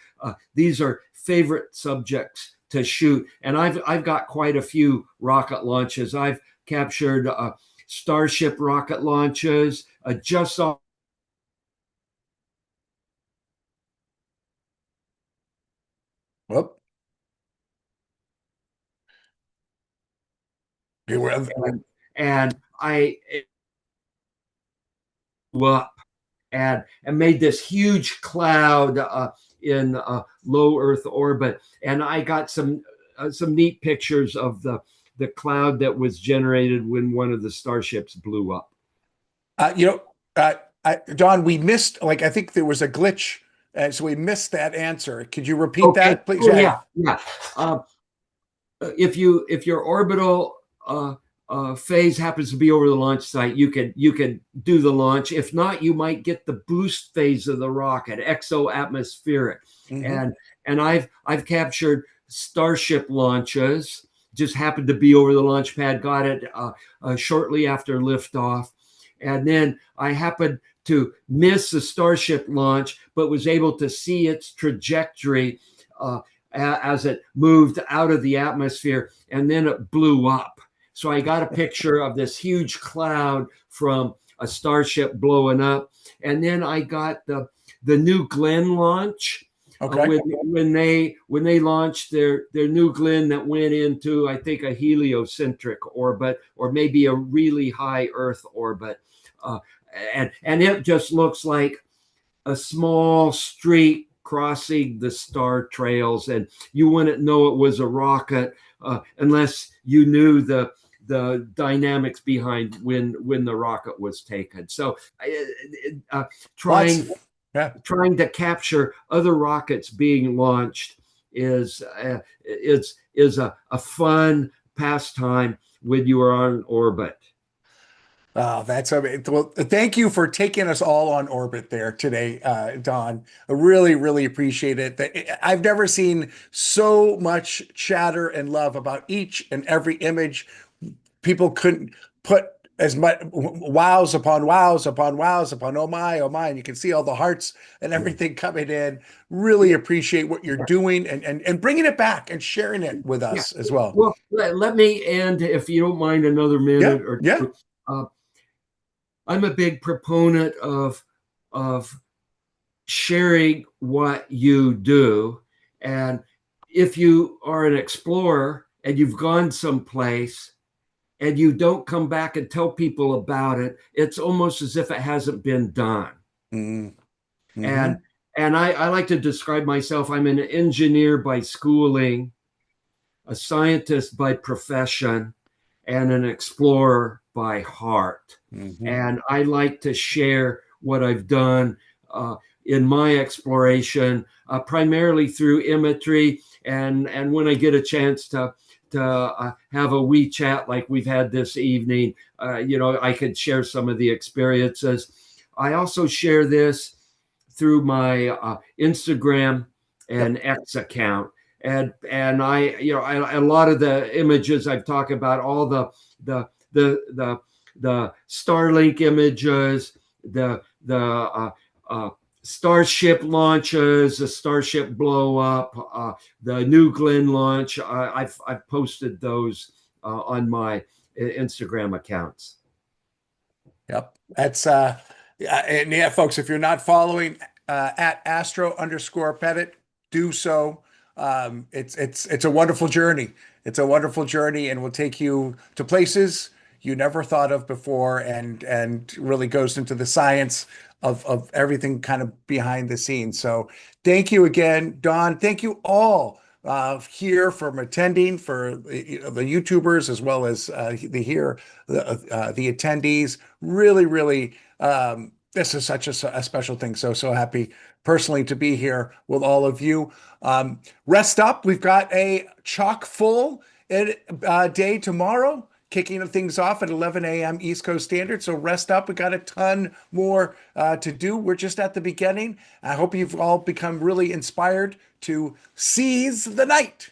These are favorite subjects to shoot, and I've got quite a few rocket launches. I've captured Starship rocket launches. Just saw. Whoop. And I blew up and made this huge cloud in low Earth orbit. And I got some neat pictures of the cloud that was generated when one of the starships blew up. You know, Don, we missed, like, I think there was a glitch, and so we missed that answer. Could you repeat that, please? Oh, yeah. If your orbital phase happens to be over the launch site, you could do the launch. If not, you might get the boost phase of the rocket, exo-atmospheric. Mm-hmm. And I've captured Starship launches. Just happened to be over the launch pad. Got it shortly after liftoff, and then I happened to miss the Starship launch, but was able to see its trajectory as it moved out of the atmosphere, and then it blew up. So I got a picture of this huge cloud from a Starship blowing up, and then I got the New Glenn launch. Okay. When they launched their New Glenn that went into, I think, a heliocentric orbit or maybe a really high Earth orbit, and it just looks like a small streak crossing the star trails, and you wouldn't know it was a rocket unless you knew the dynamics behind when the rocket was taken. So trying to capture other rockets being launched is a fun pastime when you are on orbit. Oh, that's amazing. Well, thank you for taking us all on orbit there today, Don. I really, really appreciate it. I've never seen so much chatter and love about each and every image. People couldn't put as much wows upon wows upon wows upon oh my, and you can see all the hearts and everything coming in. Really appreciate what you're doing and bringing it back and sharing it with us as well. Well, let me end, if you don't mind, another minute or two. I'm a big proponent of sharing what you do, and if you are an explorer and you've gone someplace and you don't come back and tell people about it, it's almost as if it hasn't been done. Mm-hmm. And I like to describe myself. I'm an engineer by schooling, a scientist by profession, and an explorer by heart. Mm-hmm. And I like to share what I've done in my exploration, primarily through imagery. And when I get a chance to have a wee chat like we've had this evening, I could share some of the experiences. I also share this through my Instagram and X account. And I a lot of the images I've talked about, all the Starlink images, the Starship launches, the Starship blow up, the New Glenn launch. I've posted those on my Instagram accounts. Yep, that's and yeah, folks, if you're not following at Astro_Pettit, do so. It's a wonderful journey. It's a wonderful journey, and will take you to places you never thought of before, and really goes into the science of everything kind of behind the scenes. So thank you again, Don. Thank you all here from attending, for the YouTubers as well as the attendees. Really, really, this is such a special thing. So happy personally to be here with all of you. Rest up. We've got a chock full day tomorrow, kicking things off at 11 a.m. East Coast Standard. So rest up. We got a ton more to do. We're just at the beginning. I hope you've all become really inspired to seize the night.